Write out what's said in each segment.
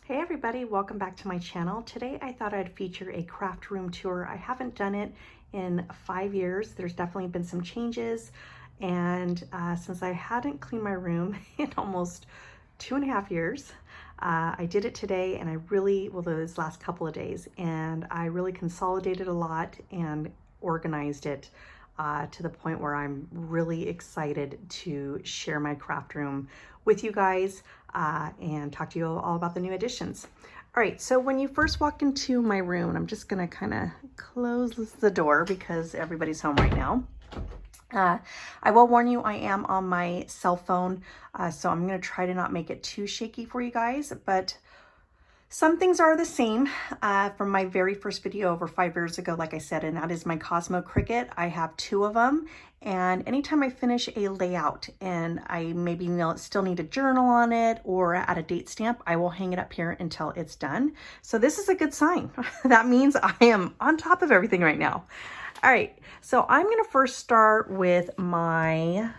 Hey everybody, welcome back to my channel. Today I thought I'd feature a craft room tour. I haven't done it in 5 years. There's definitely been some changes, and since I hadn't cleaned my room in almost 2.5 years, I did it today, and those last couple of days, and I really consolidated a lot and organized it to the point where I'm really excited to share my craft room with you guys and talk to you all about the new additions. All right, so when you first walk into my room, and I'm just gonna kind of close the door because everybody's home right now. I will warn you, I am on my cell phone, so I'm gonna try to not make it too shaky for you guys, but some things are the same from my very first video over 5 years ago, like I said, and that is my Cosmo Cricut. I have 2 of them, and anytime I finish a layout and I maybe still need a journal on it or add a date stamp, I will hang it up here until it's done. So this is a good sign. That means I am on top of everything right now. All right, so I'm gonna first start with my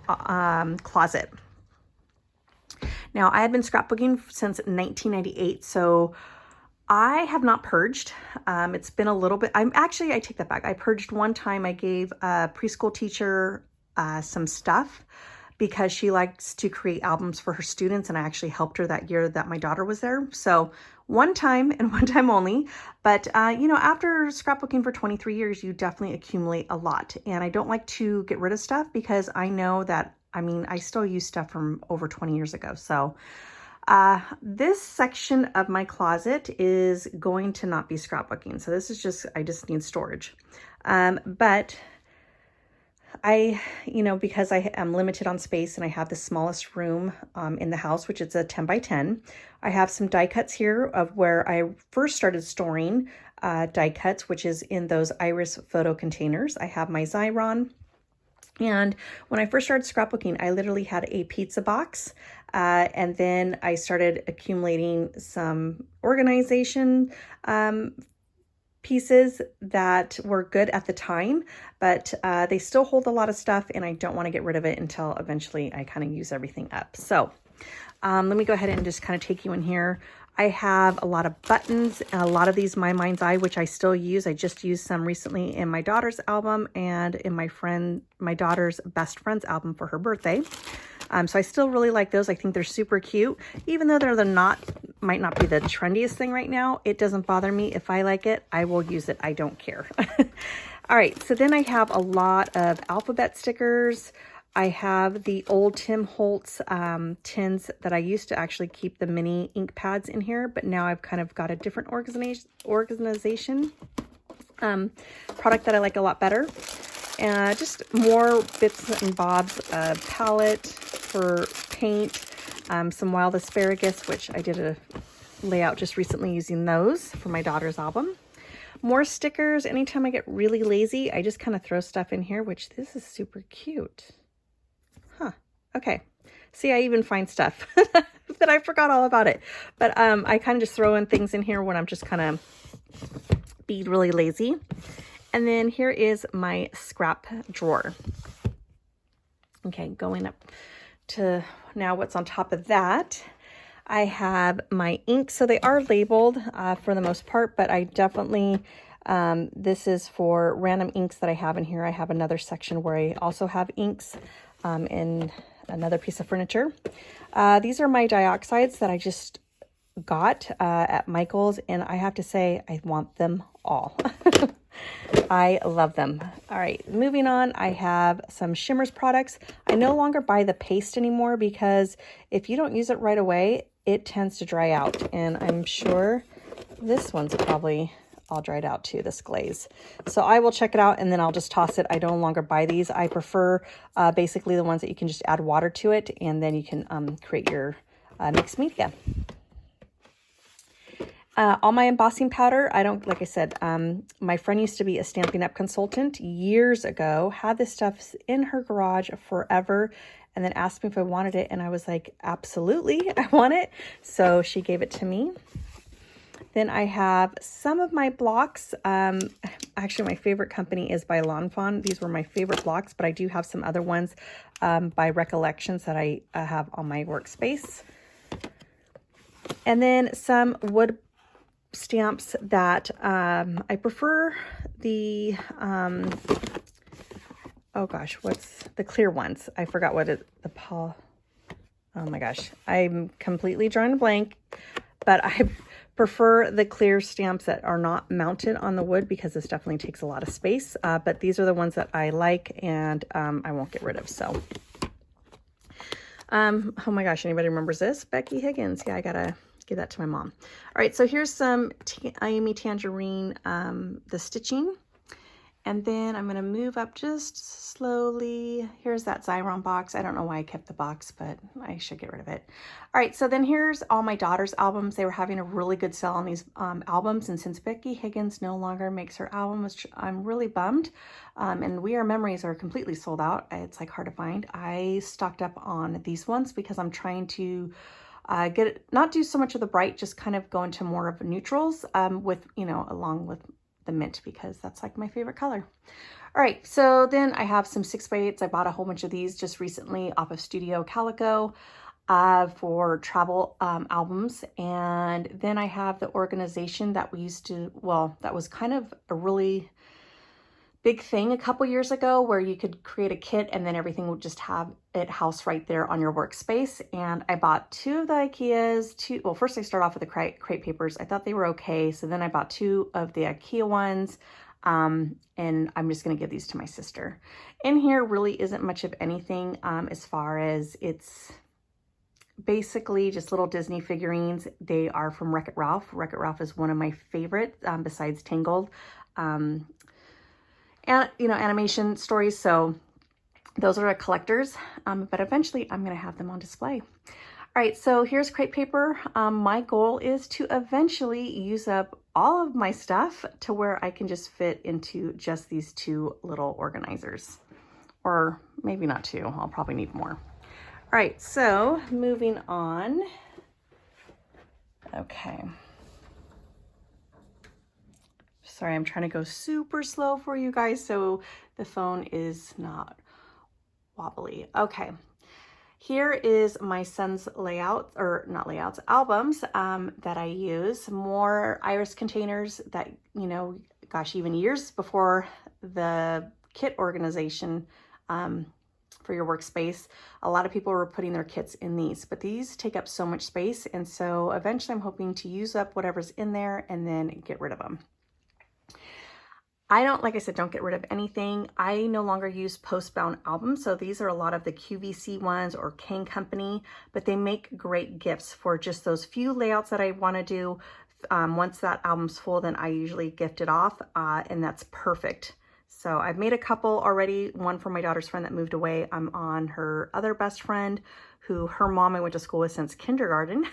closet. Now, I have been scrapbooking since 1998, so I have not purged. It's been a little bit, I take that back. I purged one time. I gave a preschool teacher some stuff because she likes to create albums for her students, and I actually helped her that year that my daughter was there. So one time and one time only, but you know, after scrapbooking for 23 years, you definitely accumulate a lot. And I don't like to get rid of stuff because I know that, I still use stuff from over 20 years ago. So this section of my closet is going to not be scrapbooking. So this is I just need storage. But because I am limited on space and I have the smallest room in the house, which is a 10 by 10, I have some die cuts here of where I first started storing die cuts, which is in those Iris photo containers. I have my Xyron. And when I first started scrapbooking, I literally had a pizza box. And then I started accumulating some organization pieces that were good at the time, but they still hold a lot of stuff, and I don't want to get rid of it until eventually I kind of use everything up. So let me go ahead and just kind of take you in here. I have a lot of buttons, and a lot of these My Mind's Eye, which I still use. I just used some recently in my daughter's album and in my daughter's best friend's album for her birthday. So I still really like those. I think they're super cute. Even though might not be the trendiest thing right now, it doesn't bother me. If I like it, I will use it. I don't care. All right, so then I have a lot of alphabet stickers. I have the old Tim Holtz tins that I used to actually keep the mini ink pads in here, but now I've kind of got a different organization product that I like a lot better. Just more bits and bobs, palette for paint, some wild asparagus, which I did a layout just recently using those for my daughter's album. More stickers. Anytime I get really lazy, I just kind of throw stuff in here, which this is super cute. Huh. Okay. See, I even find stuff that I forgot all about it. But I kind of just throw in things in here when I'm just kind of being really lazy. And then here is my scrap drawer. Okay, going up to now what's on top of that. I have my inks. So they are labeled for the most part, but I definitely, this is for random inks that I have in here. I have another section where I also have inks in another piece of furniture. These are my dioxides that I just got at Michael's, and I have to say I want them all. I love them. All right, moving on, I have some Shimmers products. I no longer buy the paste anymore because if you don't use it right away, it tends to dry out. And I'm sure this one's probably all dried out too, this glaze. So I will check it out and then I'll just toss it. I no longer buy these. I prefer basically the ones that you can just add water to it and then you can create your mixed media. All my embossing powder, like I said, my friend used to be a Stampin' Up! Consultant years ago, had this stuff in her garage forever, and then asked me if I wanted it, and I was like, absolutely, I want it. So she gave it to me. Then I have some of my blocks. Actually, my favorite company is by Lawn Fawn. These were my favorite blocks, but I do have some other ones by Recollections that I have on my workspace. And then some wood stamps that I prefer the, oh gosh, what's the clear ones? I forgot what oh my gosh, I'm completely drawing a blank, but I prefer the clear stamps that are not mounted on the wood because this definitely takes a lot of space. But these are the ones that I like and I won't get rid of. So, oh my gosh, anybody remembers this? Becky Higgins. Yeah, I gotta give that to my mom. All right, so here's some Amy Tangerine, the stitching. And then I'm going to move up just slowly. Here's that Xyron box. I don't know why I kept the box, but I should get rid of it. All right, so then here's all my daughter's albums. They were having a really good sale on these albums. And since Becky Higgins no longer makes her album, which I'm really bummed, and We Are Memories are completely sold out. It's like hard to find. I stocked up on these ones because I'm trying to not do so much of the bright, just kind of go into more of neutrals with, you know, along with the mint because that's like my favorite color. All right, so then I have some 6x8s. I bought a whole bunch of these just recently off of Studio Calico for travel albums. And then I have the organization that we used to, well, that was kind of a really big thing a couple years ago where you could create a kit and then everything would just have it housed right there on your workspace. And I bought two of the IKEAs, well, first I started off with the crepe papers. I thought they were okay. So then I bought two of the IKEA ones. And I'm just going to give these to my sister. In here really isn't much of anything as far as it's basically just little Disney figurines. They are from Wreck-It Ralph. Wreck-It Ralph is one of my favorite besides Tangled. And, you know, animation stories. So those are collectors, but eventually I'm going to have them on display. All right, so here's crepe paper. My goal is to eventually use up all of my stuff to where I can just fit into just these two little organizers, or maybe not two. I'll probably need more. All right, so moving on. Okay. Sorry, I'm trying to go super slow for you guys so the phone is not wobbly. Okay, here is my son's layout, or not layouts, albums that I use. More iris containers that, you know, gosh, even years before the kit organization for your workspace, a lot of people were putting their kits in these, but these take up so much space. And so eventually I'm hoping to use up whatever's in there and then get rid of them. I don't, like I said, don't get rid of anything. I no longer use post-bound albums. So these are a lot of the QVC ones or Kane Company, but they make great gifts for just those few layouts that I want to do. Once that album's full, then I usually gift it off, and that's perfect. So I've made a couple already, one for my daughter's friend that moved away. I'm on her other best friend who her mom I went to school with since kindergarten.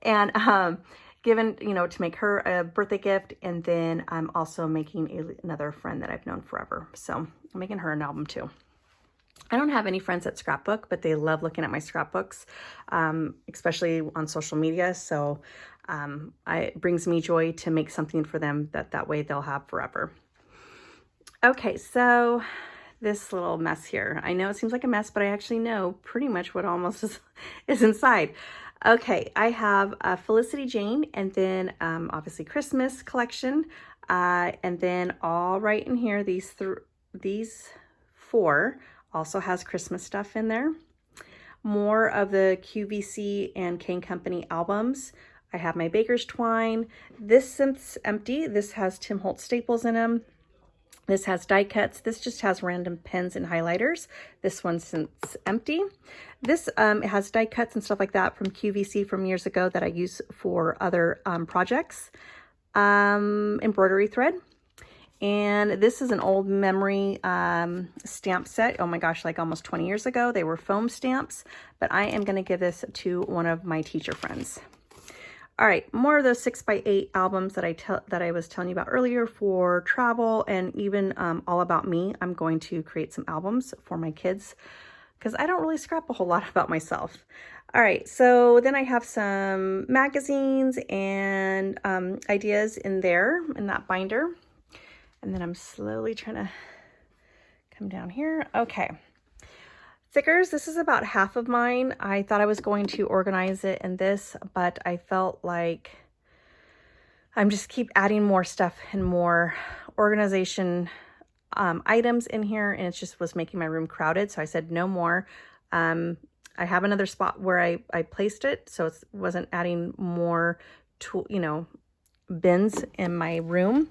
And given, you know, to make her a birthday gift. And then I'm also making another friend that I've known forever. So I'm making her an album too. I don't have any friends that scrapbook, but they love looking at my scrapbooks, especially on social media. So it brings me joy to make something for them that way they'll have forever. Okay, so this little mess here. I know it seems like a mess, but I actually know pretty much what almost is inside. Okay, I have Felicity Jane, and then obviously Christmas collection, and then all right in here, these four also has Christmas stuff in there. More of the QVC and Kane Company albums. I have my Baker's Twine. This is empty. This has Tim Holtz staples in them. This has die cuts. This just has random pens and highlighters. This one's empty. This has die cuts and stuff like that from QVC from years ago that I use for other projects. Embroidery thread. And this is an old memory stamp set. Oh my gosh, like almost 20 years ago. They were foam stamps, but I am going to give this to one of my teacher friends. All right, more of those 6x8 albums that I was telling you about earlier for travel, and even all about me. I'm going to create some albums for my kids because I don't really scrap a whole lot about myself. All right, so then I have some magazines and ideas in there in that binder. And then I'm slowly trying to come down here. Okay. Thickers, this is about half of mine. I thought I was going to organize it in this, but I felt like I'm just keep adding more stuff and more organization items in here, and it just was making my room crowded. So I said no more. I have another spot where I placed it, so it wasn't adding more tool, bins in my room.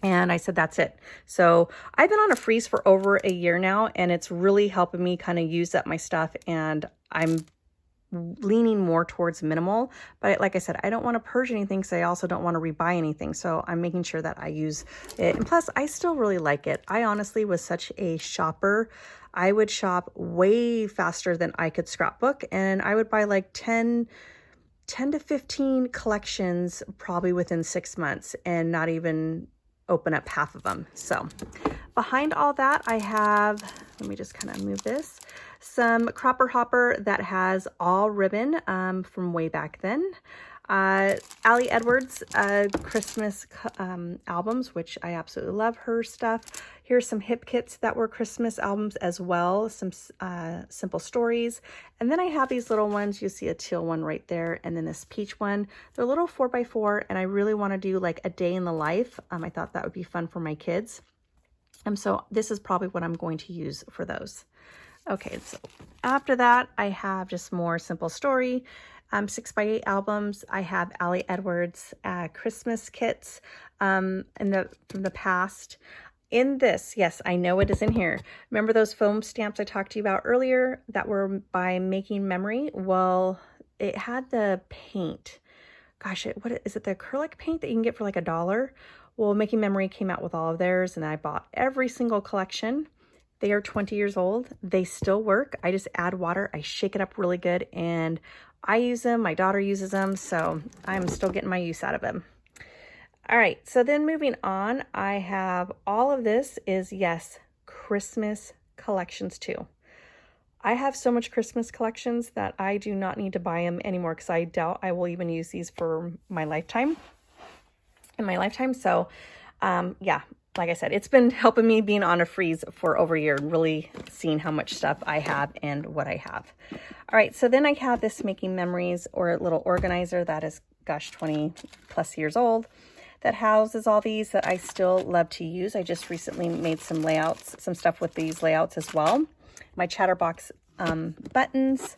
And I said, that's it. So I've been on a freeze for over a year now, and it's really helping me kind of use up my stuff, and I'm leaning more towards minimal. But like I said, I don't want to purge anything, so I also don't want to rebuy anything. So I'm making sure that I use it. And plus, I still really like it. I honestly was such a shopper. I would shop way faster than I could scrapbook, and I would buy like 10 to 15 collections probably within 6 months and not even open up half of them. So behind all that, I have, let me just kind of move this, some Cropper Hopper that has all ribbon from way back then. Allie Edwards Christmas albums, which I absolutely love her stuff. Here's some hip kits that were Christmas albums as well, some simple stories. And then I have these little ones. You see a teal one right there, and then this peach one. They're little 4x4, and I really want to do like a day in the life. I thought that would be fun for my kids. So this is probably what I'm going to use for those. Okay, so after that, I have just more simple story. 6x8 albums. I have Allie Edwards Christmas kits from the past. In this, yes, I know it is in here. Remember those foam stamps I talked to you about earlier that were by Making Memory? Well, it had the paint. Gosh, what is it? The acrylic paint that you can get for like $1? Well, Making Memory came out with all of theirs, and I bought every single collection. They are 20 years old. They still work. I just add water. I shake it up really good, and I use them. My daughter uses them, so I'm still getting my use out of them. All right, so then moving on, I have all of this is, yes, Christmas collections too. I have so much Christmas collections that I do not need to buy them anymore, because I doubt I will even use these for my lifetime. So yeah, like I said, it's been helping me being on a freeze for over a year, really seeing how much stuff I have and what I have. All right, so then I have this Making Memories or little organizer that is, gosh, 20 plus years old, that houses all these that I still love to use. I just recently made some layouts, some stuff with these layouts as well. My Chatterbox buttons.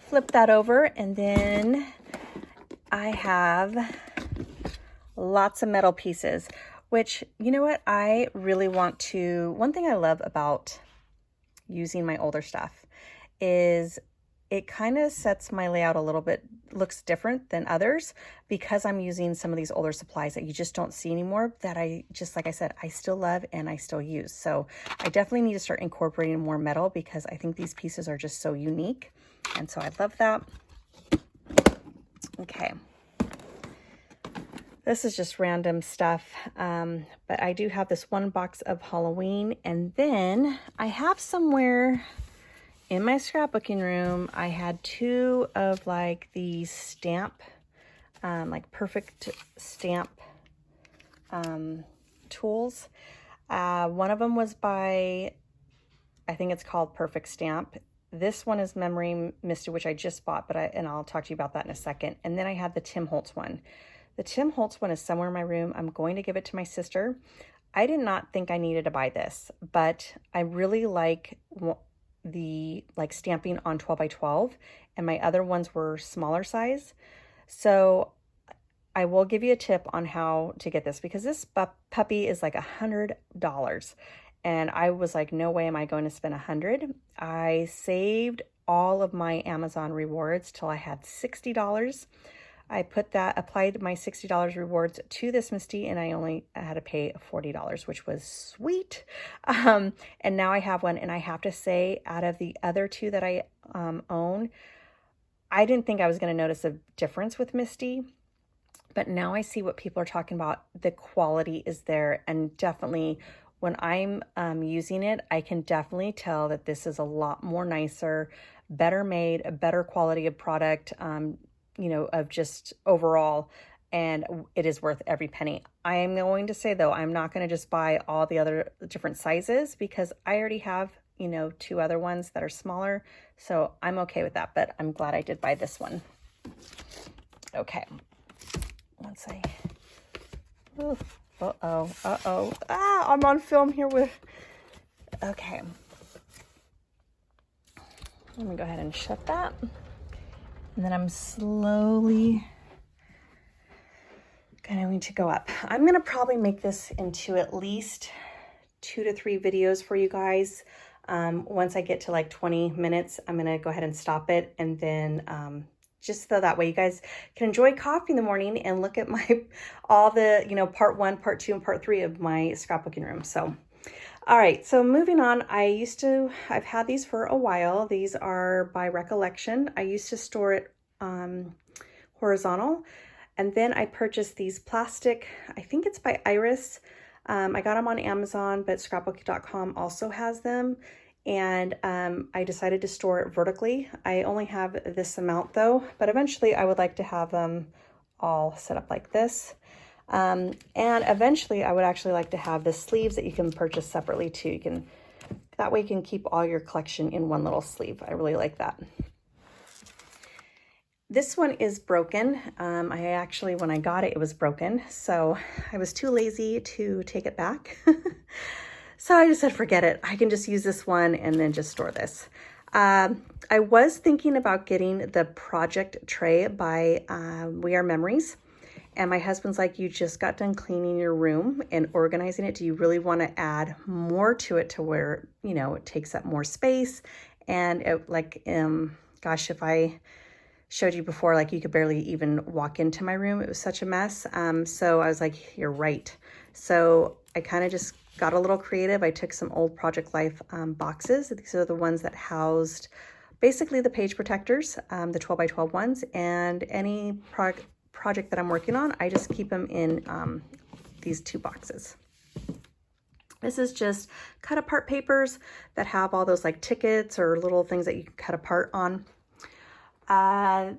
Flip that over, and then I have lots of metal pieces, which, you know what, I really want to, one thing I love about using my older stuff is it kind of sets my layout a little bit, looks different than others, because I'm using some of these older supplies that you just don't see anymore, that I just, like I said, I still love and I still use. So I definitely need to start incorporating more metal, because I think these pieces are just so unique. And so I love that. Okay. This is just random stuff, but I do have this one box of Halloween, and then I have somewhere in my scrapbooking room, I had 2 of like these stamp, like perfect stamp tools. One of them was by, I think it's called Perfect Stamp. This one is Memory Misty, which I just bought, and I'll talk to you about that in a second. And then I had the Tim Holtz one. The Tim Holtz one is somewhere in my room. I'm going to give it to my sister. I did not think I needed to buy this, but I really like the stamping on 12x12, and my other ones were smaller size. So I will give you a tip on how to get this, because this puppy is like $100. And I was like, no way am I going to spend $100. I saved all of my Amazon rewards till I had $60. I applied my $60 rewards to this Misty, and I only had to pay $40, which was sweet. And now I have one, and I have to say, out of the other 2 that I own, I didn't think I was going to notice a difference with Misty, but now I see what people are talking about. The quality is there, and definitely when I'm using it, I can definitely tell that this is a lot more nicer, better made, a better quality of product, of just overall, and it is worth every penny. I am going to say, though, I'm not going to just buy all the other different sizes, because I already have, you know, 2 other ones that are smaller. So I'm okay with that, but I'm glad I did buy this one. Okay. Once I, ooh, uh-oh. Ah, I'm on film here with, okay. Let me go ahead and shut that. And then I'm slowly going to go up. I'm going to probably make this into at least 2 to 3 videos for you guys. Once I get to like 20 minutes, I'm going to go ahead and stop it. And then just so that way you guys can enjoy coffee in the morning and look at my, all the, you know, part 1, part 2, and part 3 of my scrapbooking room. So, all right. So moving on, I've had these for a while. These are by Recollection. I used to store it horizontal. And then I purchased these plastic, I think it's by Iris. I got them on Amazon, but scrapbook.com also has them. And I decided to store it vertically. I only have this amount though, but eventually I would like to have them all set up like this. And eventually I would actually like to have the sleeves that you can purchase separately too. That way you can keep all your collection in one little sleeve. I really like that. This one is broken. I actually, when I got it, it was broken. So I was too lazy to take it back. So I just said, forget it. I can just use this one and then just store this. I was thinking about getting the project tray by We Are Memories. And my husband's like, you just got done cleaning your room and organizing it. Do you really want to add more to it to where, you know, it takes up more space? And it, like, gosh, if I showed you before, like you could barely even walk into my room. It was such a mess. So I was like, you're right. So I kind of just got a little creative. I took some old Project Life boxes. These are the ones that housed basically the page protectors, the 12 by 12 ones, and any project that I'm working on, I just keep them in these 2 boxes. This is just cut apart papers that have all those like tickets or little things that you can cut apart on.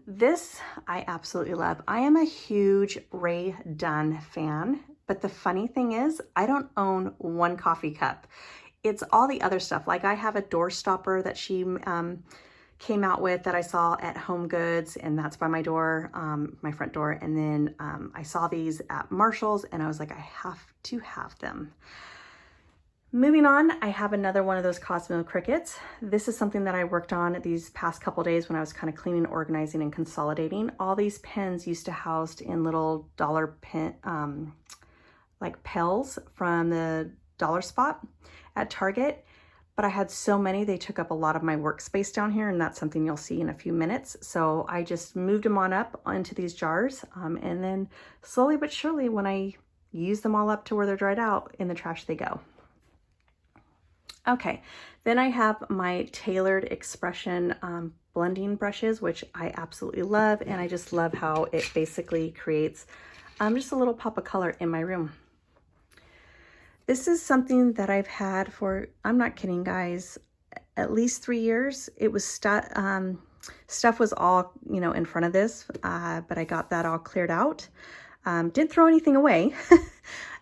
This I absolutely love. I am a huge Rae Dunn fan, but the funny thing is I don't own one coffee cup. It's all the other stuff. Like I have a door stopper that she came out with that I saw at Home Goods, and that's by my door, my front door. And then I saw these at Marshall's and I was like, I have to have them. Moving on, I have another one of those Cosmo Crickets. This is something that I worked on these past couple days when I was kind of cleaning, organizing, and consolidating. All these pens used to housed in little dollar pen, like pills from the dollar spot at Target. But I had so many, they took up a lot of my workspace down here, and that's something you'll see in a few minutes. So I just moved them on up into these jars, and then slowly but surely, when I use them all up to where they're dried out, in the trash they go. Okay, then I have my Tailored Expression blending brushes, which I absolutely love, and I just love how it basically creates just a little pop of color in my room. This is something that I've had for, I'm not kidding guys, at least 3 years. It was stuff was all, you know, in front of this, but I got that all cleared out. Didn't throw anything away.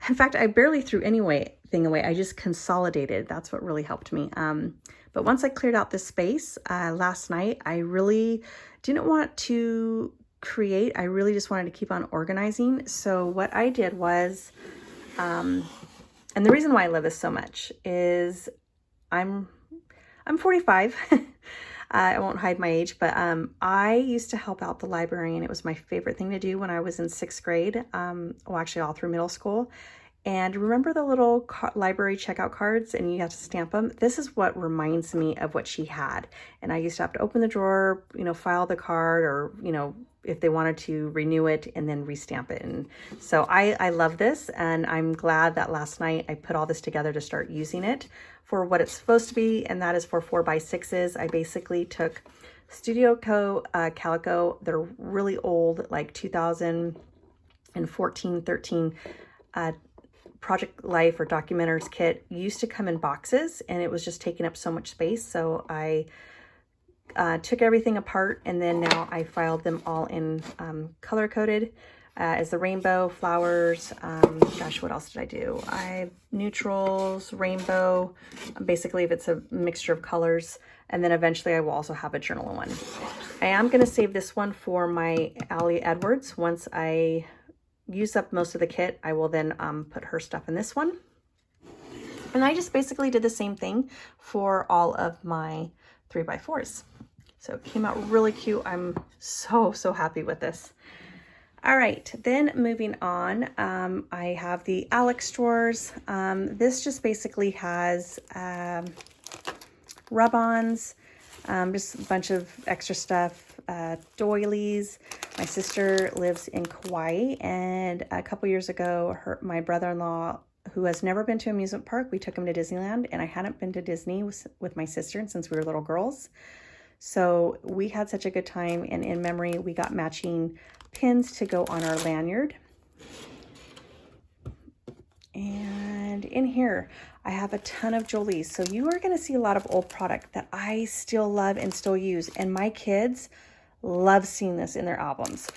In fact, I barely threw anything away. I just consolidated. That's what really helped me. But once I cleared out this space last night, I really didn't want to create. I really just wanted to keep on organizing. So what I did was, and the reason why I love this so much is I'm 45. I won't hide my age, but I used to help out the librarian. It was my favorite thing to do when I was in 6th grade, well, actually all through middle school. And remember the little library checkout cards, and you have to stamp them? This is what reminds me of what she had. And I used to have to open the drawer, you know, file the card, or, you know, if they wanted to renew it and then restamp it. And so I love this, and I'm glad that last night I put all this together to start using it for what it's supposed to be, and that is for 4x6s. I basically took Studio Co. Calico. They're really old, like 2014, 13 Project Life or Documenters kit. Used to come in boxes, and it was just taking up so much space. So I took everything apart, and then now I filed them all in color coded. is the rainbow flowers. Gosh, what else did I do? Neutrals, rainbow, basically if it's a mixture of colors. And then eventually I will also have a journal one. I am going to save this one for my Allie Edwards. Once I use up most of the kit, I will then put her stuff in this one. And I just basically did the same thing for all of my 3x4s. So it came out really cute. I'm so happy with this. All right, then moving on, I have the Alex drawers. This just basically has rub-ons, just a bunch of extra stuff, doilies. My sister lives in Kauai, and a couple years ago, my brother-in-law, who has never been to an amusement park, we took him to Disneyland, and I hadn't been to Disney with my sister since we were little girls. So we had such a good time, and in memory, we got matching pins to go on our lanyard. And in here, I have a ton of Jolies. So you are going to see a lot of old product that I still love and still use. And my kids love seeing this in their albums.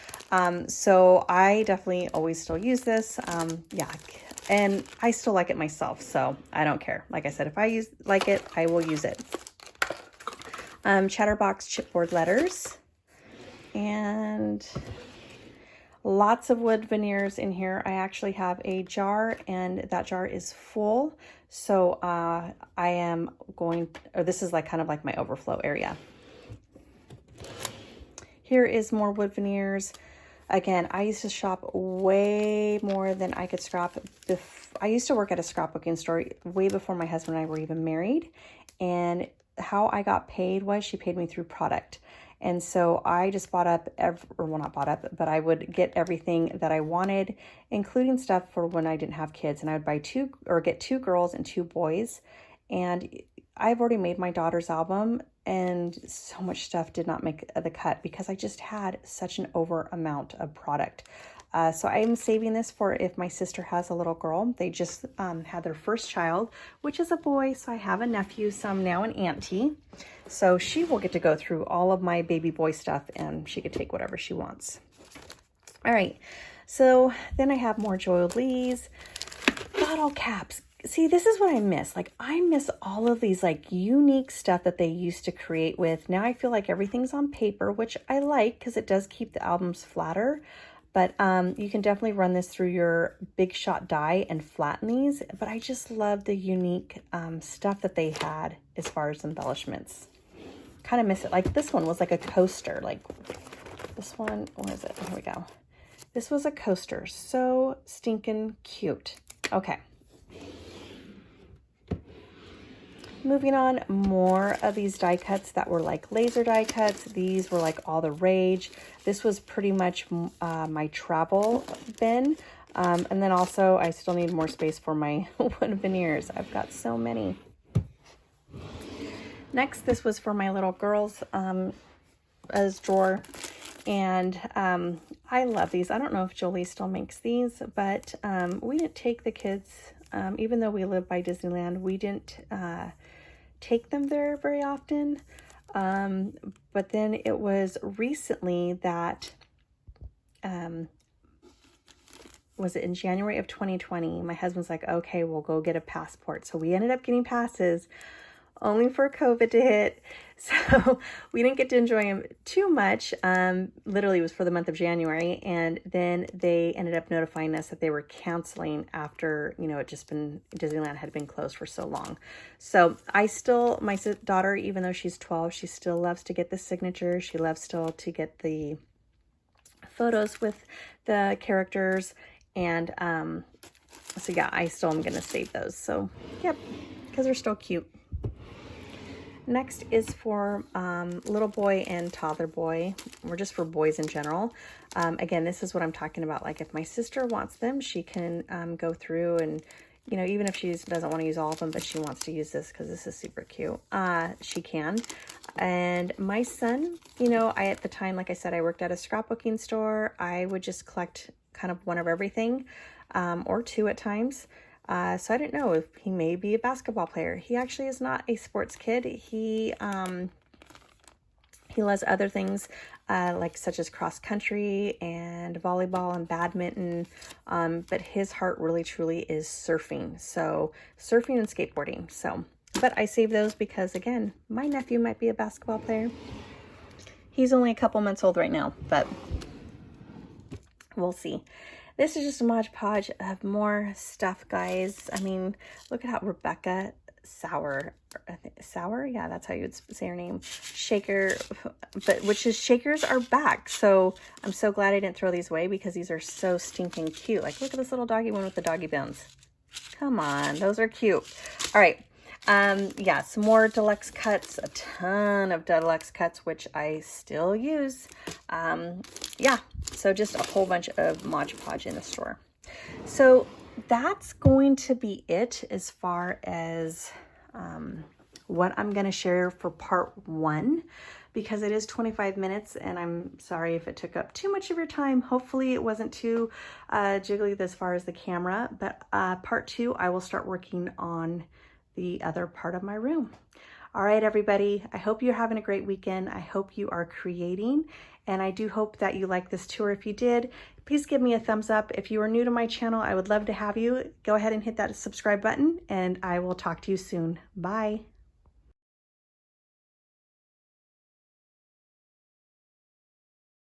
So I definitely always still use this. Yeah, and I still like it myself, so I don't care. Like I said, if I like it, I will use it. Chatterbox chipboard letters, and lots of wood veneers in here. I actually have a jar, and that jar is full. So I am going, or this is like kind of like my overflow area. Here is more wood veneers. Again, I used to shop way more than I could scrap. I used to work at a scrapbooking store way before my husband and I were even married. And how I got paid was she paid me through product. And so I just bought up, well, not bought up, but I would get everything that I wanted, including stuff for when I didn't have kids. And I would buy get 2 girls and 2 boys. And I've already made my daughter's album, and so much stuff did not make the cut because I just had such an over amount of product. So I'm saving this for if my sister has a little girl. They just had their first child, which is a boy. So I have a nephew, so I'm now an auntie. So she will get to go through all of my baby boy stuff, and she could take whatever she wants. All right. So then I have more Jolies, bottle caps. See, this is what I miss. Like, I miss all of these like unique stuff that they used to create with. Now I feel like everything's on paper, which I like because it does keep the albums flatter. But you can definitely run this through your Big Shot die and flatten these. But I just love the unique stuff that they had as far as embellishments. Kind of miss it. Like this one was like a coaster. Like this one, what is it? Here we go. This was a coaster. So stinking cute. Okay. Moving on, more of these die cuts that were like laser die cuts. These were like all the rage. This was pretty much my travel bin. And then also I still need more space for my wood veneers. I've got so many. Next, this was for my little girls as drawer. And I love these. I don't know if Jolie still makes these, but we didn't take the kids, even though we live by Disneyland, we didn't take them there very often. But then it was recently that, was it in January of 2020? My husband's like, okay, we'll go get a passport. So we ended up getting passes only for COVID to hit. So we didn't get to enjoy them too much. Literally it was for the month of January. And then they ended up notifying us that they were canceling after, you know, Disneyland had been closed for so long. So my daughter, even though she's 12, she still loves to get the signature. She loves still to get the photos with the characters. And so yeah, I still am going to save those. So yep, because they're still cute. Next is for little boy and toddler boy, or just for boys in general. Again, this is what I'm talking about. Like if my sister wants them, she can go through and, you know, even if she doesn't want to use all of them, but she wants to use this because this is super cute, she can. And my son, you know, at the time, like I said, I worked at a scrapbooking store. I would just collect kind of one of everything, or 2 at times. So I didn't know if he may be a basketball player. He actually is not a sports kid. He He loves other things like such as cross country and volleyball and badminton, but his heart really truly is surfing. So surfing and skateboarding. So, but I save those because again, my nephew might be a basketball player. He's only a couple months old right now, but we'll see. This is just a Mod Podge of more stuff, guys. I mean, look at how Rebecca Sour, yeah, that's how you would say her name, Shaker, but which is Shakers are back. So I'm so glad I didn't throw these away because these are so stinking cute. Like, look at this little doggy one with the doggy bones. Come on, those are cute. All right, yeah, some more deluxe cuts, a ton of deluxe cuts, which I still use. Yeah, so just a whole bunch of Mod Podge in the store. So that's going to be it as far as what I'm going to share for part 1, because it is 25 minutes and I'm sorry if it took up too much of your time. Hopefully it wasn't too jiggly as far as the camera, but part 2, I will start working on the other part of my room. All right, everybody, I hope you're having a great weekend. I hope you are creating, and I do hope that you like this tour. If you did, please give me a thumbs up. If you are new to my channel, I would love to have you. Go ahead and hit that subscribe button, and I will talk to you soon. Bye.